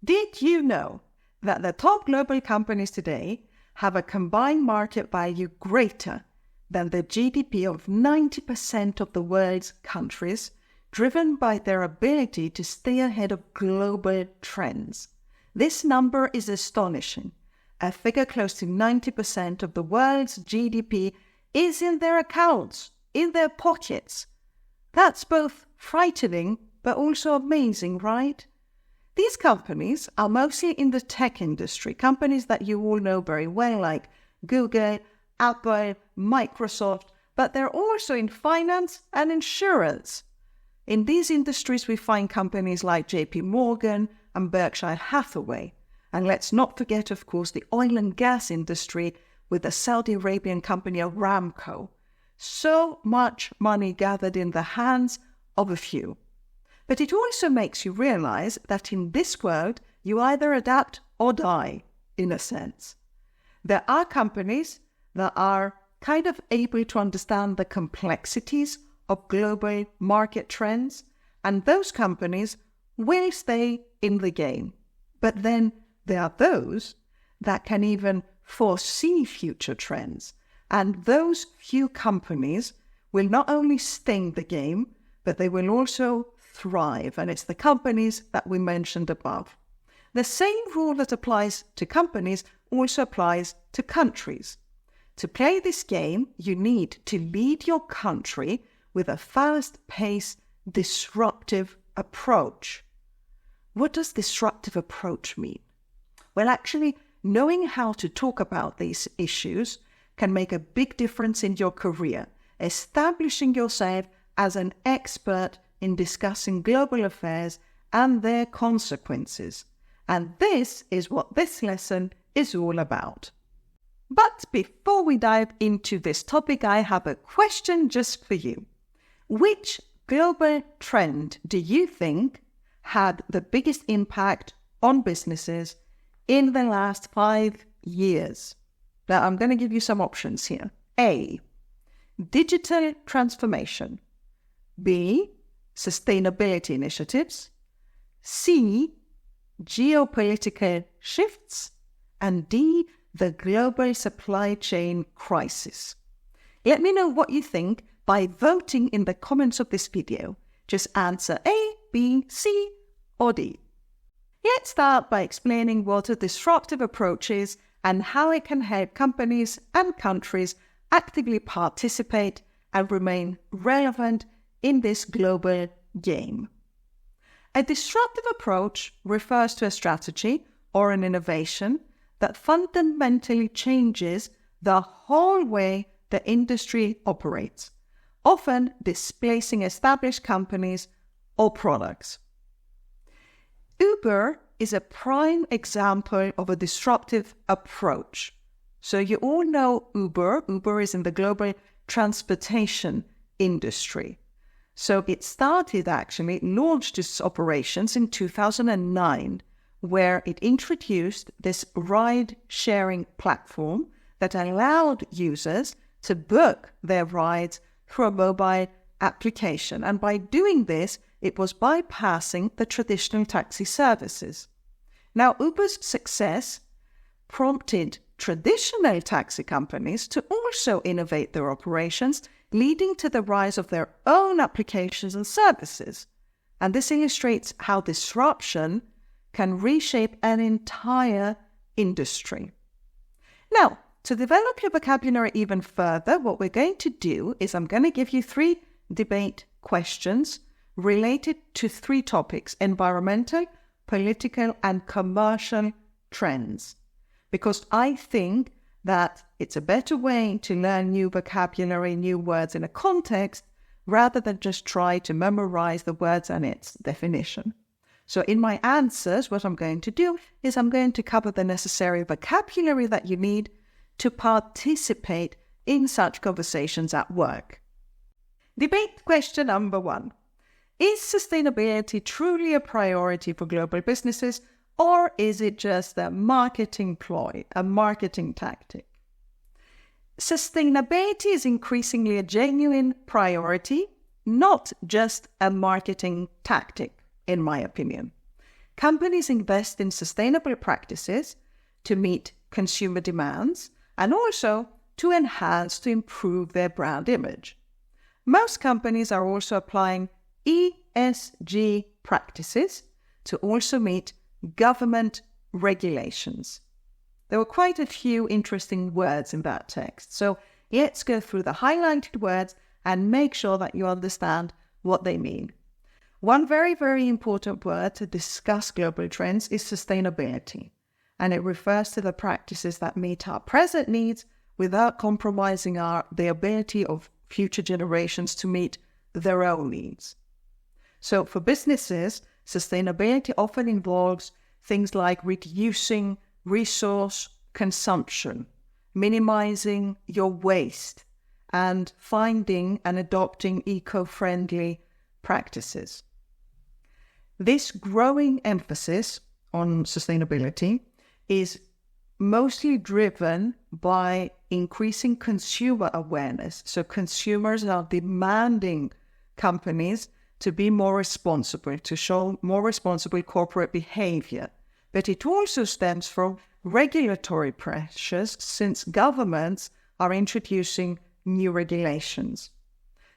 Did you know that the top global companies today have a combined market value greater than the GDP of 90% of the world's countries, driven by their ability to stay ahead of global trends? This number is astonishing. A figure close to 90% of the world's GDP is in their accounts, in their pockets. That's both frightening but also amazing, right? These companies are mostly in the tech industry, companies that you all know very well, like Google, Apple, Microsoft, but they're also in finance and insurance. In these industries, we find companies like JP Morgan and Berkshire Hathaway. And let's not forget, of course, the oil and gas industry with the Saudi Arabian company Aramco. So much money gathered in the hands of a few. But it also makes you realize that in this world, you either adapt or die, in a sense. There are companies that are kind of able to understand the complexities of global market trends, and those companies will stay in the game. But then there are those that can even foresee future trends, and those few companies will not only stay in the game, but they will also thrive, and it's the companies that we mentioned above. The same rule that applies to companies also applies to countries. To play this game, you need to lead your country with a fast-paced, disruptive approach. What does disruptive approach mean? Well, actually, knowing how to talk about these issues can make a big difference in your career, establishing yourself as an expert in discussing global affairs and their consequences. And this is what this lesson is all about. But before we dive into this topic, I have a question just for you. Which global trend do you think had the biggest impact on businesses in the last 5 years? Now, I'm going to give you some options here. A, digital transformation. B, sustainability initiatives. C, geopolitical shifts. And D, the global supply chain crisis. Let me know what you think by voting in the comments of this video. Just answer A, B, C, or D. Let's start by explaining what a disruptive approach is and how it can help companies and countries actively participate and remain relevant in this global game. A disruptive approach refers to a strategy or an innovation that fundamentally changes the whole way the industry operates, often displacing established companies or products. Uber is a prime example of a disruptive approach. So you all know Uber. Uber is in the global transportation industry. So it launched its operations in 2009, where it introduced this ride-sharing platform that allowed users to book their rides through a mobile application. And by doing this, it was bypassing the traditional taxi services. Now, Uber's success prompted traditional taxi companies to also innovate their operations, leading to the rise of their own applications and services. And this illustrates how disruption can reshape an entire industry. Now, to develop your vocabulary even further, what we're going to do is I'm going to give you 3 debate questions related to 3 topics: environmental, political, and commercial trends. Because I think that it's a better way to learn new vocabulary, new words in a context, rather than just try to memorize the words and its definition. So in my answers, what I'm going to do is I'm going to cover the necessary vocabulary that you need to participate in such conversations at work. Debate question number 1. Is sustainability truly a priority for global businesses, or is it just a marketing ploy, a marketing tactic? Sustainability is increasingly a genuine priority, not just a marketing tactic, in my opinion. Companies invest in sustainable practices to meet consumer demands and also to improve their brand image. Most companies are also applying ESG practices to also meet government regulations. There were quite a few interesting words in that text, so let's go through the highlighted words and make sure that you understand what they mean. One very, very important word to discuss global trends is sustainability, and it refers to the practices that meet our present needs without compromising the ability of future generations to meet their own needs. So for businesses, sustainability often involves things like reducing resource consumption, minimizing your waste, and finding and adopting eco-friendly practices. This growing emphasis on sustainability is mostly driven by increasing consumer awareness. So consumers are demanding companies to be more responsible, to show more responsible corporate behavior. But it also stems from regulatory pressures since governments are introducing new regulations.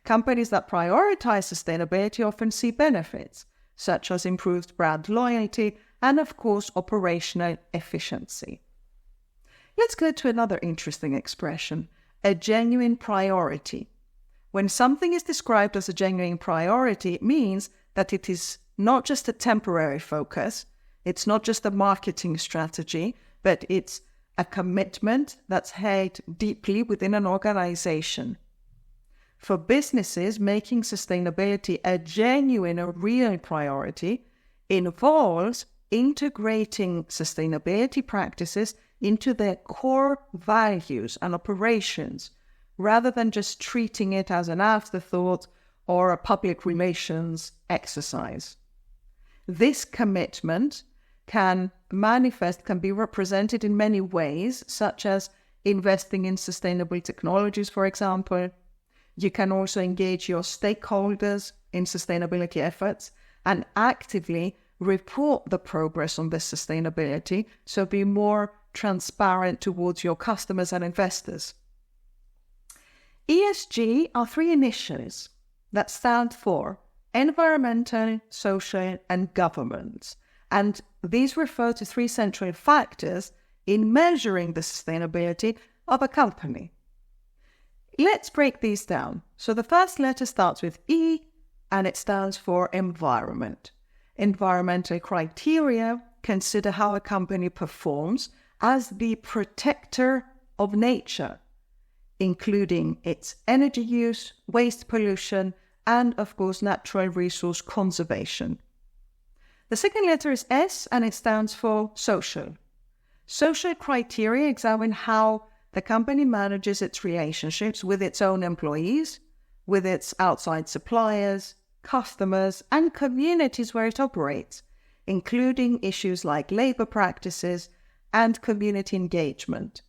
Companies that prioritize sustainability often see benefits, such as improved brand loyalty and, of course, operational efficiency. Let's go to another interesting expression, a genuine priority. When something is described as a genuine priority, it means that it is not just a temporary focus, it's not just a marketing strategy, but it's a commitment that's held deeply within an organization. For businesses, making sustainability a genuine or real priority involves integrating sustainability practices into their core values and operations, rather than just treating it as an afterthought or a public relations exercise. This commitment can be represented in many ways, such as investing in sustainable technologies, for example. You can also engage your stakeholders in sustainability efforts and actively report the progress on this sustainability, so be more transparent towards your customers and investors. ESG are three initials that stand for environmental, social, and governance, and these refer to three central factors in measuring the sustainability of a company. Let's break these down. So the first letter starts with E, and it stands for environment. Environmental criteria consider how a company performs as the protector of nature, including its energy use, waste pollution, and, of course, natural resource conservation. The second letter is S, and it stands for social. Social criteria examine how the company manages its relationships with its own employees, with its outside suppliers, customers, and communities where it operates, including issues like labor practices and community engagement.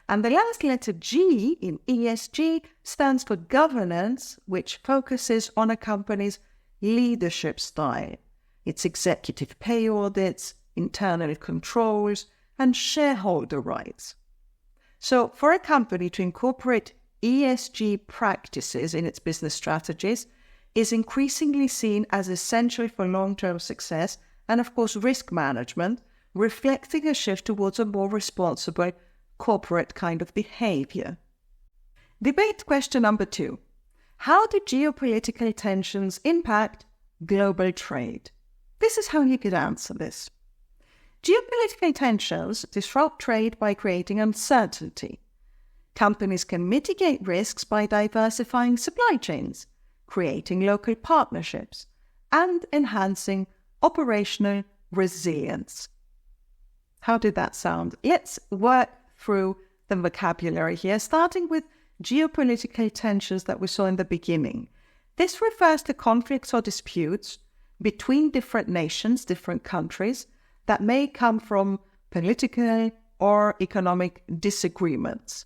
And the last letter G in ESG stands for governance, which focuses on a company's leadership style, its executive pay audits, internal controls, and shareholder rights. So for a company to incorporate ESG practices in its business strategies is increasingly seen as essential for long-term success and, of course, risk management, reflecting a shift towards a more responsible corporate kind of behavior. Debate question number 2. How do geopolitical tensions impact global trade? This is how you could answer this. Geopolitical tensions disrupt trade by creating uncertainty. Companies can mitigate risks by diversifying supply chains, creating local partnerships, and enhancing operational resilience. How did that sound? Let's work through the vocabulary here, starting with geopolitical tensions that we saw in the beginning. This refers to conflicts or disputes between different nations, different countries, that may come from political or economic disagreements.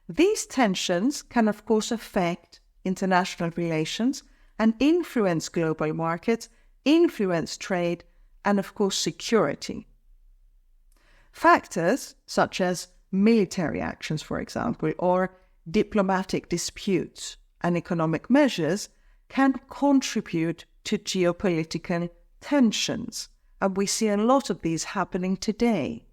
These tensions can, of course, affect international relations and influence global markets, influence trade, and of course security. Factors such as military actions, for example, or diplomatic disputes and economic measures can contribute to geopolitical tensions, and we see a lot of these happening today.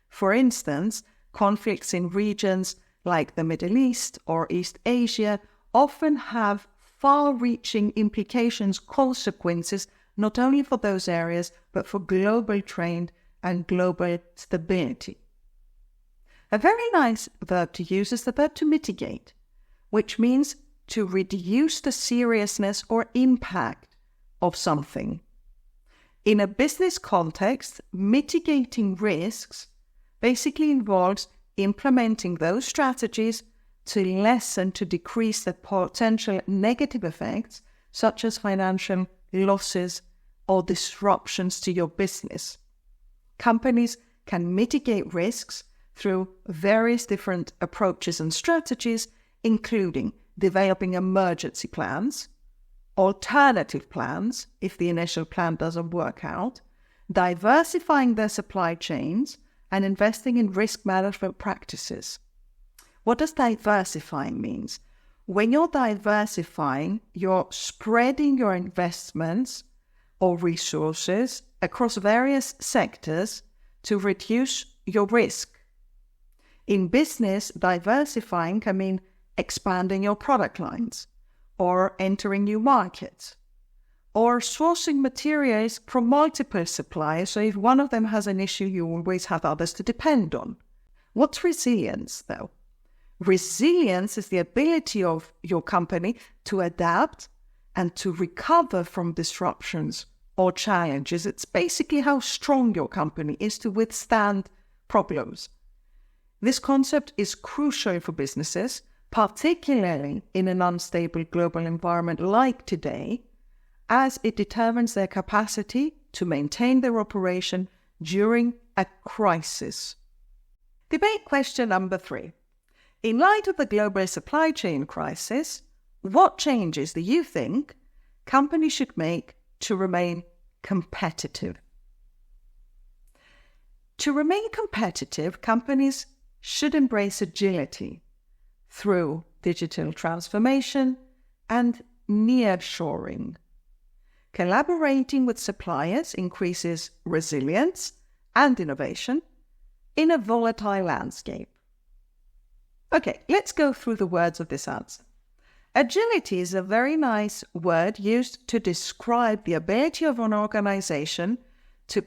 For instance, conflicts in regions like the Middle East or East Asia often have far-reaching implications, consequences, not only for those areas, but for global trade and global stability. A very nice verb to use is the verb to mitigate, which means to reduce the seriousness or impact of something. In a business context, mitigating risks basically involves implementing those strategies to lessen, to decrease the potential negative effects, such as financial losses or disruptions to your business. Companies can mitigate risks through various different approaches and strategies, including developing emergency plans, alternative plans if the initial plan doesn't work out, diversifying their supply chains, and investing in risk management practices. What does diversifying mean? When you're diversifying, you're spreading your investments or resources across various sectors to reduce your risk. In business, diversifying can mean expanding your product lines, or entering new markets, or sourcing materials from multiple suppliers, so if one of them has an issue, you always have others to depend on. What's resilience, though? Resilience is the ability of your company to adapt and to recover from disruptions or challenges. It's basically how strong your company is to withstand problems. This concept is crucial for businesses, particularly in an unstable global environment like today, as it determines their capacity to maintain their operation during a crisis. Debate question number 3. In light of the global supply chain crisis, what changes do you think companies should make to remain competitive? To remain competitive, companies should embrace agility through digital transformation and nearshoring. Collaborating with suppliers increases resilience and innovation in a volatile landscape. Okay, let's go through the words of this answer. Agility is a very nice word used to describe the ability of an organization to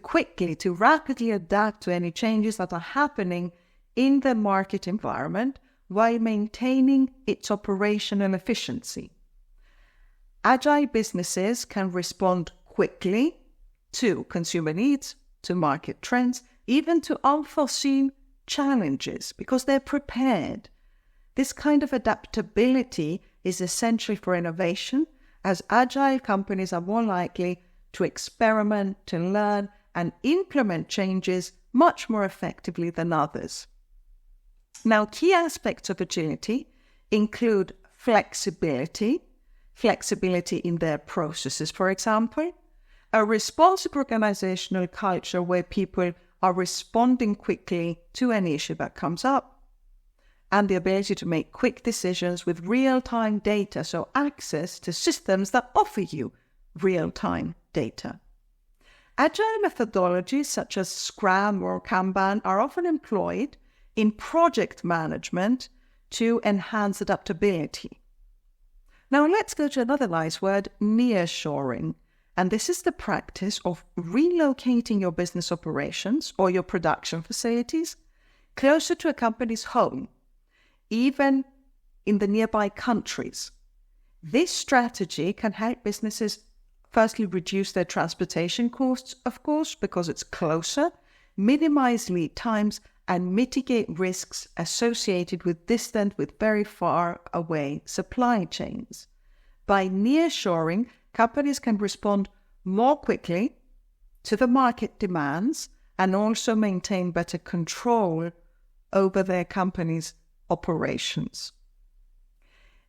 rapidly adapt to any changes that are happening in the market environment while maintaining its operational efficiency. Agile businesses can respond quickly to consumer needs, to market trends, even to unforeseen challenges, because they're prepared. This kind of adaptability is essential for innovation, as agile companies are more likely to experiment, to learn, and implement changes much more effectively than others. Now, key aspects of agility include flexibility in their processes, for example, a responsive organizational culture where people are responding quickly to any issue that comes up, and the ability to make quick decisions with real-time data, so access to systems that offer you real-time data. Agile methodologies such as Scrum or Kanban are often employed in project management to enhance adaptability. Now let's go to another nice word, nearshoring. And this is the practice of relocating your business operations or your production facilities closer to a company's home, even in the nearby countries. This strategy can help businesses firstly reduce their transportation costs, of course, because it's closer, minimize lead times, and mitigate risks associated with distant, with very far away supply chains. By nearshoring, companies can respond more quickly to the market demands and also maintain better control over their company's operations.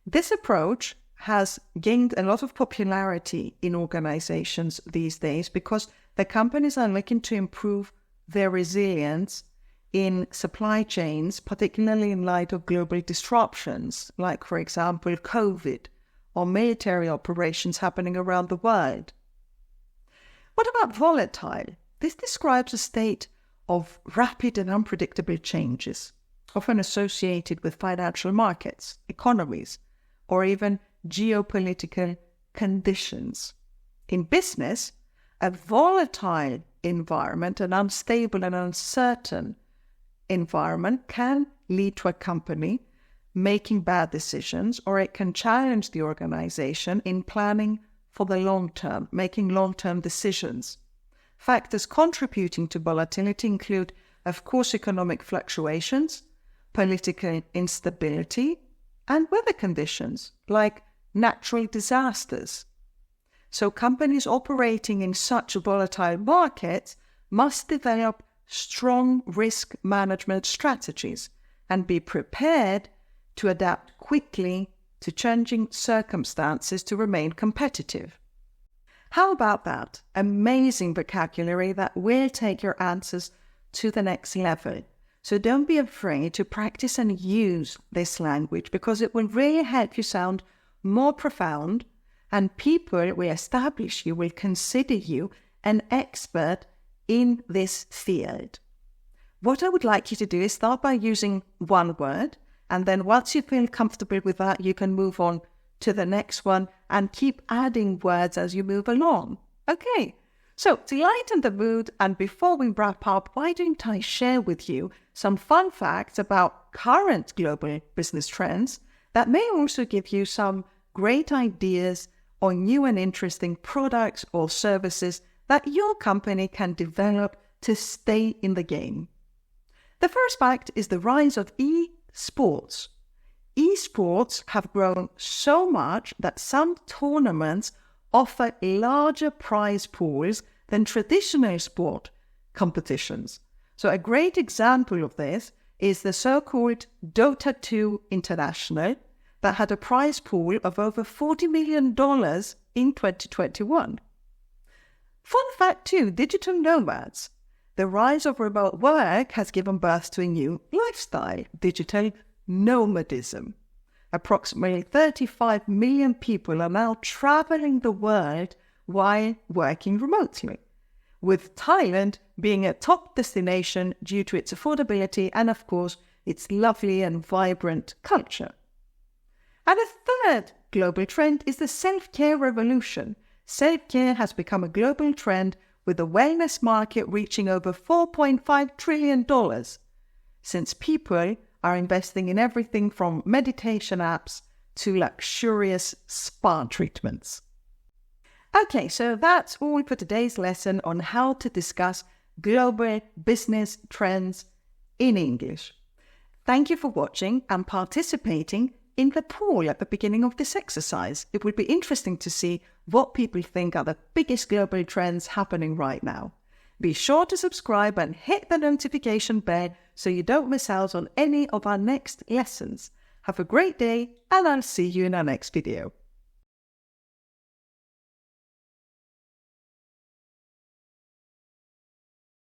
This approach has gained a lot of popularity in organizations these days because the companies are looking to improve their resilience in supply chains, particularly in light of global disruptions, like, for example, COVID or military operations happening around the world. What about volatile? This describes a state of rapid and unpredictable changes, often associated with financial markets, economies, or even geopolitical conditions. In business, a volatile environment, an unstable and uncertain environment, can lead to a company making bad decisions, or it can challenge the organization in planning for the long term, making long-term decisions. Factors contributing to volatility include, of course, economic fluctuations, political instability, and weather conditions, like natural disasters. So companies operating in such volatile markets must develop strong risk management strategies and be prepared to adapt quickly to changing circumstances to remain competitive. How about that? Amazing vocabulary that will take your answers to the next level. So don't be afraid to practice and use this language, because it will really help you sound more profound, and people will establish you, will consider you an expert in this field. What I would like you to do is start by using one word, and then once you feel comfortable with that, you can move on to the next one and keep adding words as you move along. Okay, so to lighten the mood and before we wrap up, why don't I share with you some fun facts about current global business trends that may also give you some great ideas on new and interesting products or services that your company can develop to stay in the game. The first fact is the rise of esports. Esports have grown so much that some tournaments offer larger prize pools than traditional sport competitions. So a great example of this is the so-called Dota 2 International that had a prize pool of over $40 million in 2021. Fun fact too, digital nomads. The rise of remote work has given birth to a new lifestyle, digital nomadism. Approximately 35 million people are now traveling the world while working remotely, with Thailand being a top destination due to its affordability and, of course, its lovely and vibrant culture. And a third global trend is the self-care revolution. Self-care has become a global trend, with the wellness market reaching over $4.5 trillion, since people are investing in everything from meditation apps to luxurious spa treatments. Okay, so that's all for today's lesson on how to discuss global business trends in English. Thank you for watching and participating in the poll at the beginning of this exercise. It would be interesting to see what people think are the biggest global trends happening right now. Be sure to subscribe and hit the notification bell so you don't miss out on any of our next lessons. Have a great day, and I'll see you in our next video.